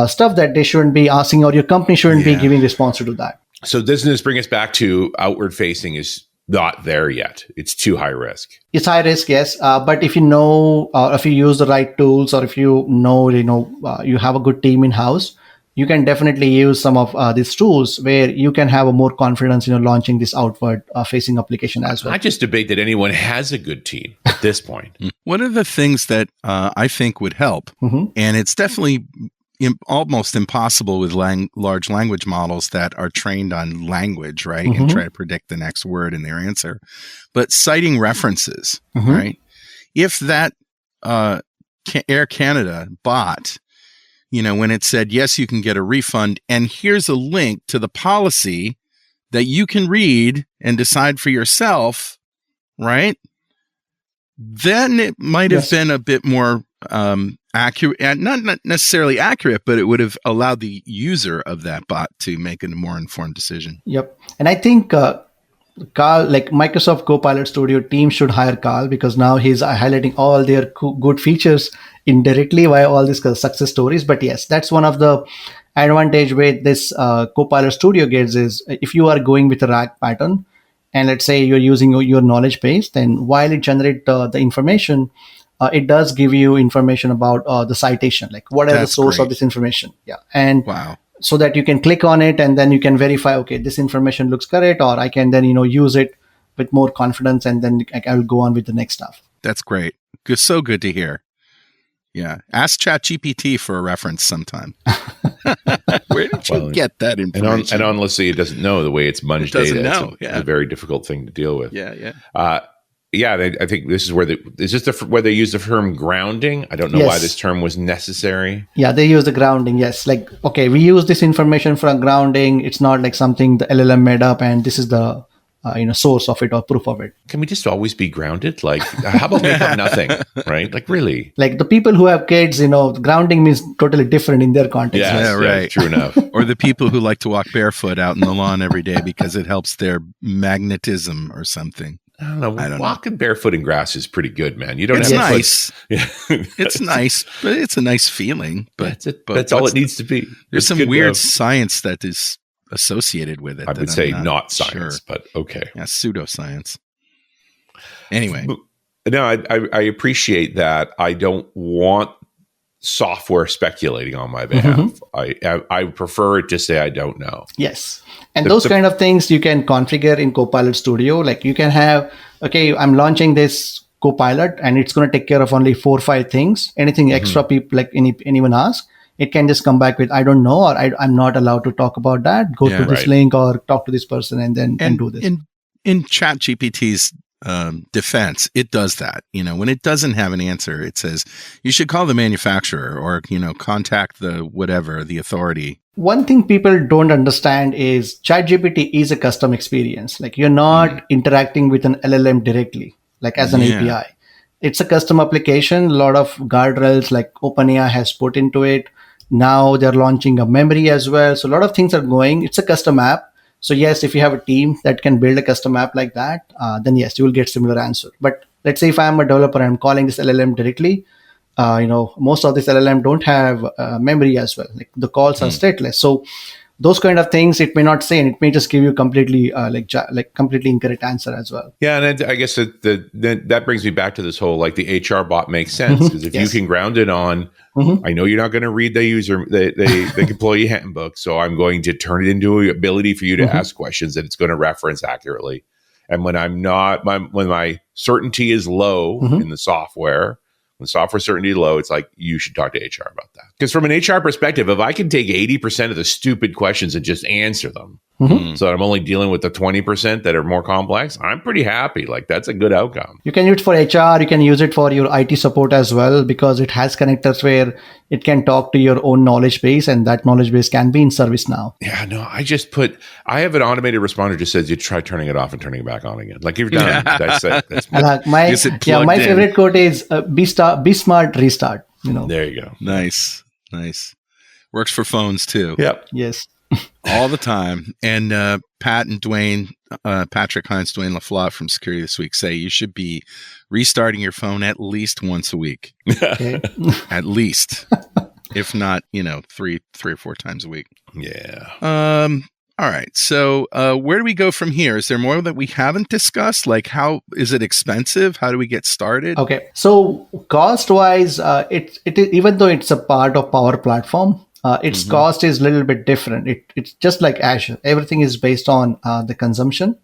stuff that they shouldn't be asking, or your company shouldn't be giving response to that. So doesn't this bring us back to outward-facing is not there yet? It's too high risk. It's high risk, yes. But if you know, if you use the right tools, or if you know, you have a good team in-house, you can definitely use some of these tools where you can have a more confidence in launching this outward facing application as well. I just debate that anyone has a good team at this point. One of the things that I think would help, and it's definitely almost impossible with large language models that are trained on language, right? And try to predict the next word in their answer. But citing references, right? If that Air Canada bot, when it said, yes, you can get a refund, and here's a link to the policy that you can read and decide for yourself, right? Then it might have been a bit more accurate, not necessarily accurate, but it would have allowed the user of that bot to make a more informed decision. Yep. And I think Carl, like Microsoft Copilot Studio team should hire Carl, because now he's highlighting all their good features indirectly via all these success stories. But yes, that's one of the advantage with this Copilot Studio gets is if you are going with a RAG pattern, and let's say you're using your knowledge base, then while it generates the information, it does give you information about the citation, like what are the source of this information. Yeah. And so that you can click on it and then you can verify, okay, this information looks correct, or I can then, use it with more confidence, and then I will go on with the next stuff. That's great. Good. So good to hear. Yeah. Ask ChatGPT for a reference sometime. Where did you get that information? And honestly, it doesn't know the way it's munged data. Know. It's a very difficult thing to deal with. Yeah. I think this is where where they use the term grounding. I don't know why this term was necessary. Yeah, they use the grounding. Yes, like, okay, we use this information for grounding. It's not like something the LLM made up, and this is the source of it or proof of it. Can we just always be grounded? Like, how about make up nothing? Right? Like, really? Like the people who have kids, grounding means totally different in their context. Yeah, right. True enough. Or the people who like to walk barefoot out in the lawn every day because it helps their magnetism or something. I don't know. Walking barefoot in grass is pretty good, man. You don't it's have nice. It's nice, but it's a nice feeling. But that's all it needs to be. There's some weird science that is associated with it. I would say not science, but okay. Yeah, pseudoscience. Anyway. No, I appreciate that. I don't want software speculating on my behalf. I prefer it to say I don't know. Yes. And those kind of things you can configure in Copilot Studio. Like you can have, okay, I'm launching this Copilot and it's going to take care of only 4 or 5 things. Anything extra people like anyone asks, it can just come back with, I don't know, or I'm not allowed to talk about that. Go to this link or talk to this person and then do this. In ChatGPT's defense, it does that. When it doesn't have an answer, it says you should call the manufacturer or contact the authority. One thing people don't understand is ChatGPT is a custom experience. Like you're not interacting with an LLM directly, like as an API. It's a custom application. A lot of guardrails like OpenAI has put into it. Now they're launching a memory as well. So a lot of things are going. It's a custom app. So yes, if you have a team that can build a custom app like that, then yes, you will get similar answer. But let's say if I'm a developer and I'm calling this LLM directly, most of this LLM don't have memory as well. Like the calls are stateless. So those kind of things, it may not say, and it may just give you completely completely incorrect answer as well. Yeah, and I guess that brings me back to this whole like the HR bot makes sense because if you can ground it on, I know you're not going to read the employee handbook, so I'm going to turn it into an ability for you to ask questions that it's going to reference accurately. And when when my certainty is low in the software. When software certainty is low, it's like you should talk to HR about that. Because from an HR perspective, if I can take 80% of the stupid questions and just answer them, so that I'm only dealing with the 20% that are more complex, I'm pretty happy. Like that's a good outcome. You can use it for HR. You can use it for your IT support as well because it has connectors where it can talk to your own knowledge base, and that knowledge base can be in ServiceNow. Yeah, no, I have an automated responder that just says you try turning it off and turning it back on again. Like you're done. That's it. That's my favorite quote is be smart, restart. There you go. Nice. Works for phones too. Yep. Yes. All the time. And Pat and Dwayne, Patrick Hines, Dwayne LaFlotte from Security This Week say you should be restarting your phone at least once a week. Okay. At least. If not, 3 or 4 times a week. Yeah. All right. So where do we go from here? Is there more that we haven't discussed? Like how is it expensive? How do we get started? Okay. So cost wise, it is, even though it's a part of Power Platform, its cost is a little bit different. It's just like Azure. Everything is based on the consumption.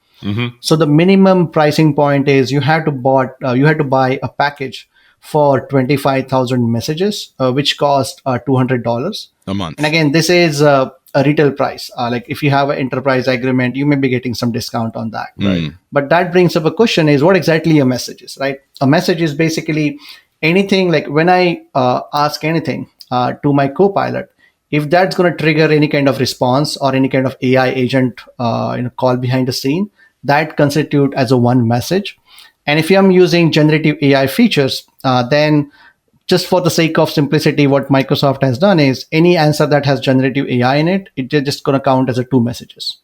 So the minimum pricing point is you had to buy a package for 25,000 messages, which cost $200 a month. And again, this is a retail price. Like if you have an enterprise agreement, you may be getting some discount on that. Right. But that brings up a question: is what exactly a message is, right? A message is basically anything. Like when I ask anything to my Copilot, if that's going to trigger any kind of response or any kind of AI agent call behind the scene, that constitute as a one message. And if I'm using generative AI features, then just for the sake of simplicity, what Microsoft has done is any answer that has generative AI in it, it's just going to count as a 2 messages.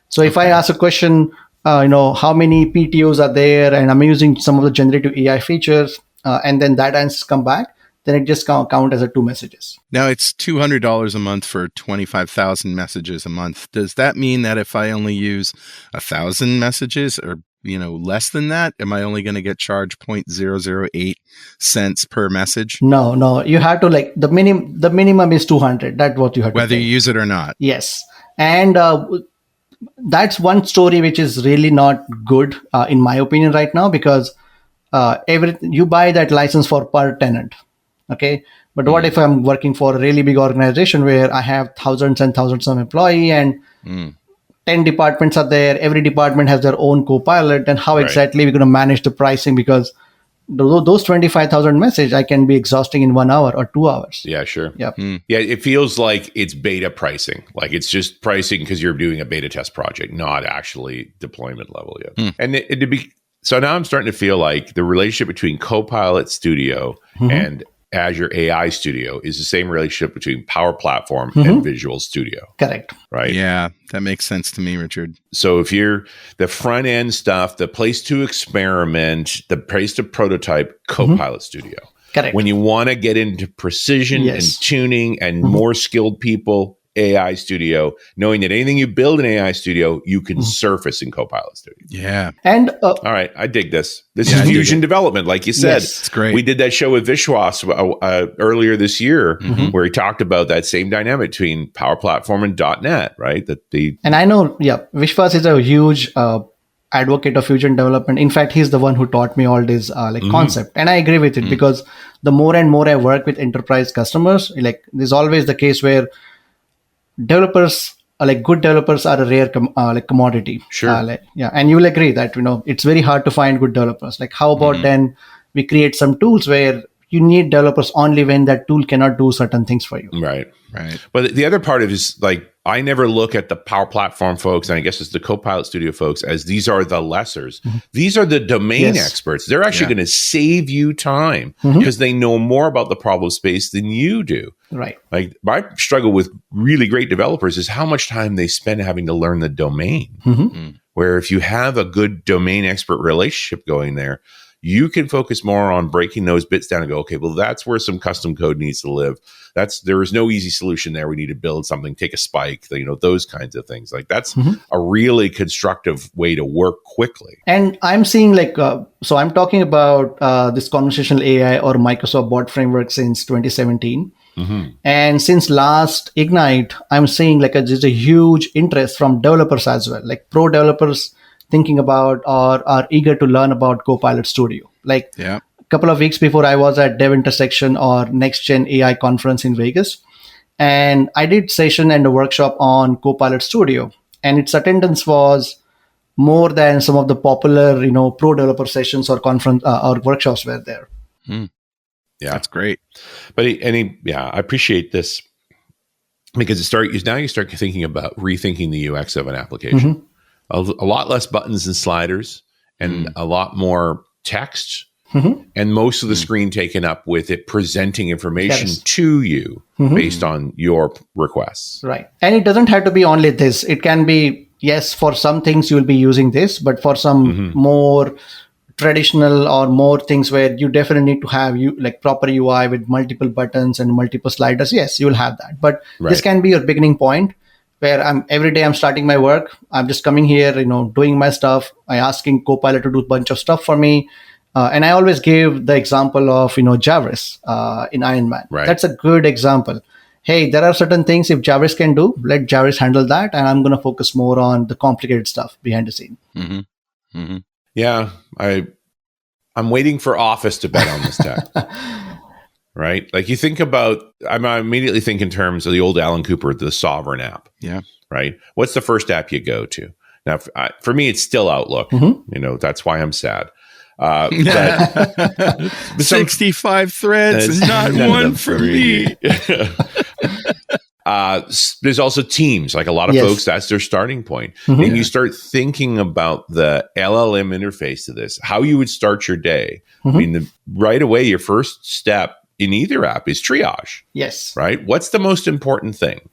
So if I ask a question, how many PTOs are there, and I'm using some of the generative AI features, and then that answers come back, then it just count as a 2 messages. Now it's $200 a month for 25,000 messages a month. Does that mean that if I only use 1,000 messages or less than that, am I only going to get charged 0.008 cents per message? No. You have to the minimum is 200. That's what you have to whether pay. You use it or not. Yes. And that's one story which is really not good in my opinion right now, because you buy that license for per tenant. Okay. But what if I'm working for a really big organization where I have thousands and thousands of employees and 10 departments are there. Every department has their own Copilot. And how exactly we're going to manage the pricing? Because those 25,000 messages I can be exhausting in 1 hour or 2 hours. Yeah, sure. Yep. Yeah, it feels like it's beta pricing. Like it's just pricing because you're doing a beta test project, not actually deployment level yet. And so now I'm starting to feel like the relationship between Copilot Studio and Azure AI Studio is the same relationship between Power Platform and Visual Studio. Correct. Right? Yeah, that makes sense to me, Richard. So if you're the front end stuff, the place to experiment, the place to prototype, Copilot Studio. Correct. When you want to get into precision and tuning and more skilled people, AI Studio, knowing that anything you build in AI Studio, you can surface in Copilot Studio. Yeah. And all right, I dig this. This is Fusion development, like you said. Yes. It's great. We did that show with Vishwas earlier this year, where he talked about that same dynamic between Power Platform and .NET, right? And I know, Vishwas is a huge advocate of Fusion development. In fact, he's the one who taught me all this concept, and I agree with it because the more and more I work with enterprise customers, like there's always the case where developers good developers are a rare commodity. Sure. And you will agree that it's very hard to find good developers. Like how about then we create some tools where you need developers only when that tool cannot do certain things for you. Right. But the other part of it is I never look at the Power Platform folks, and I guess it's the Copilot Studio folks, as these are the lessers. These are the domain experts. They're actually going to save you time because they know more about the problem space than you do. Right. Like my struggle with really great developers is how much time they spend having to learn the domain. Where if you have a good domain expert relationship going there, you can focus more on breaking those bits down and go, okay, well, that's where some custom code needs to live. There is no easy solution there. We need to build something, take a spike, those kinds of things. Like that's a really constructive way to work quickly. And I'm seeing so I'm talking about this conversational AI or Microsoft Bot Framework since 2017. And since last Ignite, I'm seeing just a huge interest from developers as well, like pro developers thinking about or are eager to learn about Copilot Studio. A couple of weeks before, I was at Dev Intersection or Next Gen AI conference in Vegas, and I did session and a workshop on Copilot Studio, and its attendance was more than some of the popular, pro developer sessions or conference or workshops were there. Yeah, that's great. But I appreciate this because now you start thinking about rethinking the UX of an application. A lot less buttons and sliders and a lot more text and most of the screen taken up with it presenting information to you based on your requests. Right. And it doesn't have to be only this. It can be, yes, for some things you'll be using this, but for some more traditional or more things where you definitely need to have proper UI with multiple buttons and multiple sliders, yes, you'll have that. But this can be your beginning point, where every day I'm starting my work. I'm just coming here, doing my stuff. I asking Copilot to do a bunch of stuff for me. And I always give the example of, Javris in Iron Man. Right. That's a good example. Hey, there are certain things if Javris can do, let Javris handle that. And I'm going to focus more on the complicated stuff behind the scene. Yeah. I'm waiting for Office to bet on this tech. Right? Like you think about, I immediately think in terms of the old Alan Cooper, the Sovereign app. Yeah. Right? What's the first app you go to? Now, for me, it's still Outlook. That's why I'm sad. But 65 threads is not one for me. There's also Teams. Like a lot of folks, that's their starting point. And you start thinking about the LLM interface to this, how you would start your day. I mean, right away, your first step in either app is triage. Yes. Right? What's the most important thing?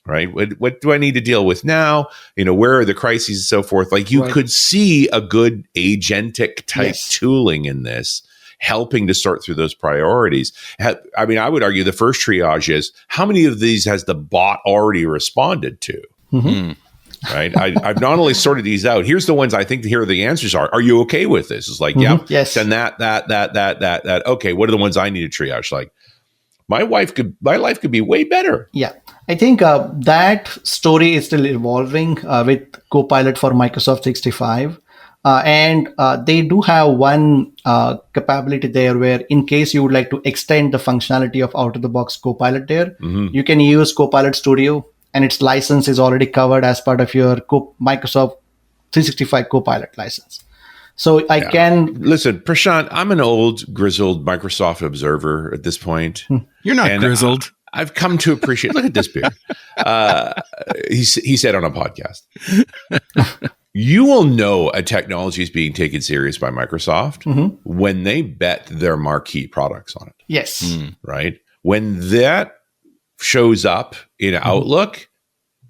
Right? What do I need to deal with now? Where are the crises and so forth? Like you could see a good agentic type tooling in this, helping to sort through those priorities. I mean, I would argue the first triage is how many of these has the bot already responded to? Right? I've not only sorted these out. Here's the ones I think here the answers are. Are you okay with this? It's like, yes. Send that. Okay, what are the ones I need to triage? Like my life could be way better. Yeah. I think that story is still evolving with Copilot for Microsoft 365. And they do have one capability there where in case you would like to extend the functionality of out-of-the-box Copilot there, you can use Copilot Studio, and its license is already covered as part of your Microsoft 365 Copilot license. So I can... Listen, Prashant, I'm an old, grizzled Microsoft observer at this point. You're not grizzled. I've come to appreciate... Look at this beard. He said on a podcast... You will know a technology is being taken serious by Microsoft when they bet their marquee products on it. Yes. Right? When that shows up in Outlook,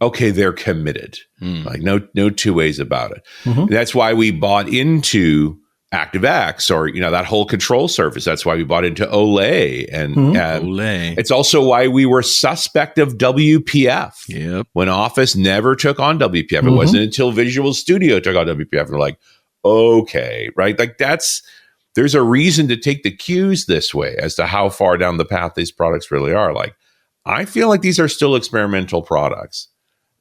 okay, they're committed. Like no two ways about it. That's why we bought into ActiveX or, that whole control surface. That's why we bought into Olay. And Olay. It's also why we were suspect of WPF. Yep. When Office never took on WPF. It wasn't until Visual Studio took on WPF. And we're like, okay, right? Like there's a reason to take the cues this way as to how far down the path these products really are. Like, I feel like these are still experimental products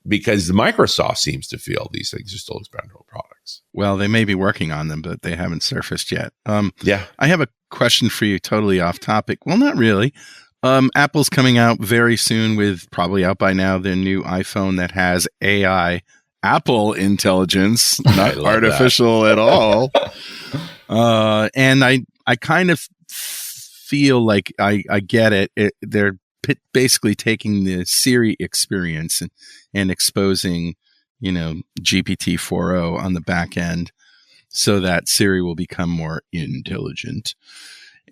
because Microsoft seems to feel these things are still experimental products. Well, they may be working on them, but they haven't surfaced yet. Yeah. I have a question for you, totally off topic. Well, not really. Apple's coming out very soon with, probably out by now, their new iPhone that has AI, Apple intelligence, not artificial at all. And I kind of feel like I get it. They're basically taking the Siri experience and exposing, GPT-4o on the back end so that Siri will become more intelligent.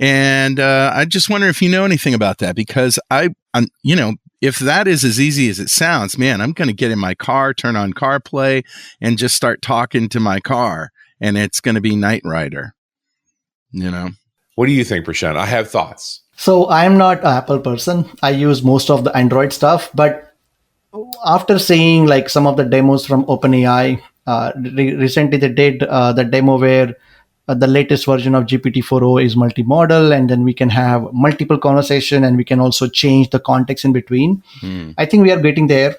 And I just wonder if you know anything about that, because if that is as easy as it sounds, man, I'm going to get in my car, turn on CarPlay, and just start talking to my car, and it's going to be Knight Rider. What do you think, Prashant? I have thoughts. So I'm not an Apple person. I use most of the Android stuff, but after seeing like some of the demos from OpenAI, recently they did the demo where the latest version of GPT-4o is multimodal, and then we can have multiple conversation, and we can also change the context in between. I think we are getting there.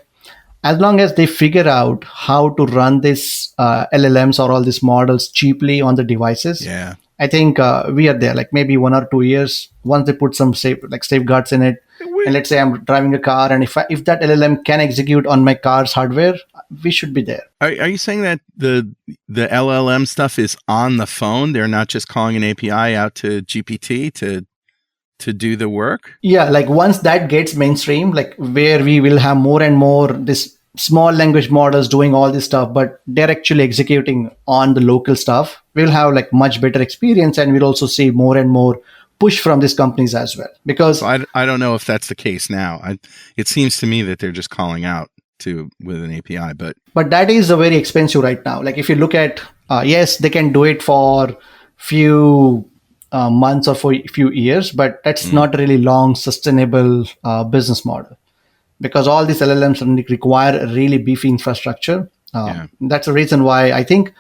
As long as they figure out how to run this LLMs or all these models cheaply on the devices, yeah, I think we are there. Like maybe 1 or 2 years, once they put some safeguards in it. And let's say I'm driving a car, and if that LLM can execute on my car's hardware, we should be there. Are you saying that the LLM stuff is on the phone? They're not just calling an API out to GPT to do the work? Yeah, like once that gets mainstream, like where we will have more and more this small language models doing all this stuff, but they're actually executing on the local stuff, we'll have like much better experience, and we'll also see more and more push from these companies as well. Because I don't know if that's the case now. It seems to me that they're just calling out with an API, but that is very expensive right now. Like if you look at yes, they can do it for few months or for a few years, but that's not really long sustainable business model, because all these LLMs require a really beefy infrastructure. That's the reason why I think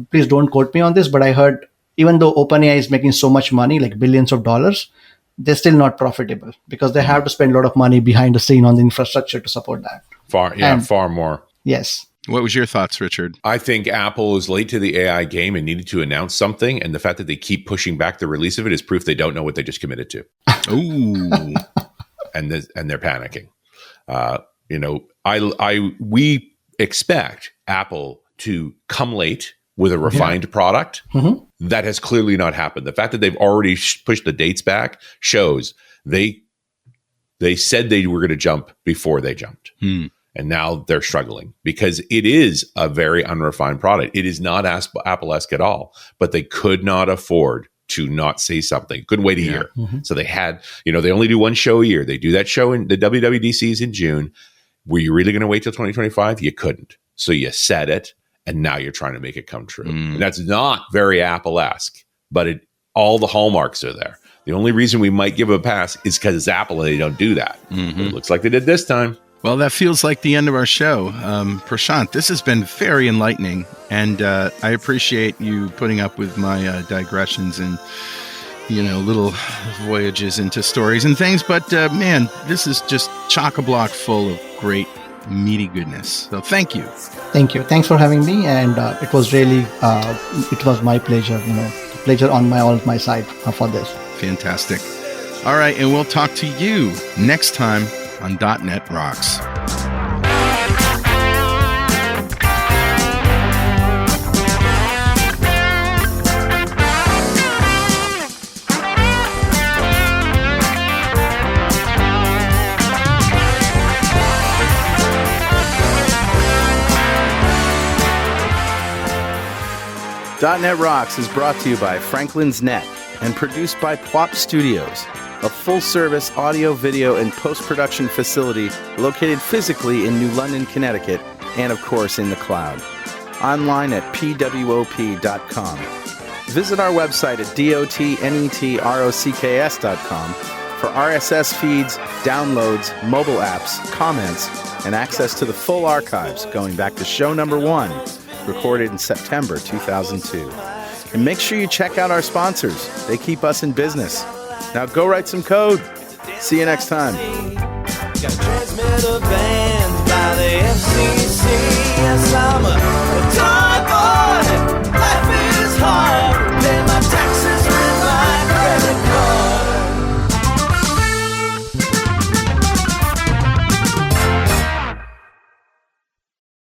please don't quote me on this, but I heard even though OpenAI is making so much money, like billions of dollars, they're still not profitable because they have to spend a lot of money behind the scene on the infrastructure to support that. Far more. Yes. What was your thoughts, Richard? I think Apple is late to the AI game and needed to announce something. And the fact that they keep pushing back the release of it is proof they don't know what they just committed to. Ooh. and they're panicking. We expect Apple to come late with a refined product. That has clearly not happened. The fact that they've already pushed the dates back shows they said they were going to jump before they jumped. And now they're struggling because it is a very unrefined product. It is not Apple-esque at all, but they could not afford to not say something. Couldn't wait a year. So they had, they only do one show a year. They do that show in the WWDCs in June. Were you really going to wait till 2025? You couldn't. So you said it, and now you're trying to make it come true. And that's not very Apple-esque, but all the hallmarks are there. The only reason we might give it a pass is because it's Apple and they don't do that. It looks like they did this time. Well, that feels like the end of our show. Prashant, this has been very enlightening, and I appreciate you putting up with my digressions and, little voyages into stories and things. But, man, this is just chock-a-block full of great, meaty goodness. So thank you. Thank you. Thanks for having me. And it was really, it was my pleasure, pleasure on my side for this. Fantastic. All right, and we'll talk to you next time on .NET Rocks. .NET Rocks is brought to you by Franklin's Net and produced by Pwop Studios, a full-service audio, video, and post-production facility located physically in New London, Connecticut, and of course in the cloud. online at pwop.com. Visit our website at dotnetrocks.com for RSS feeds, downloads, mobile apps, comments, and access to the full archives going back to show number 1, recorded in September 2002. And make sure you check out our sponsors. They keep us in business. Now go write some code. See you next time. Got transmitter banned by the FCC. Yes, I'm a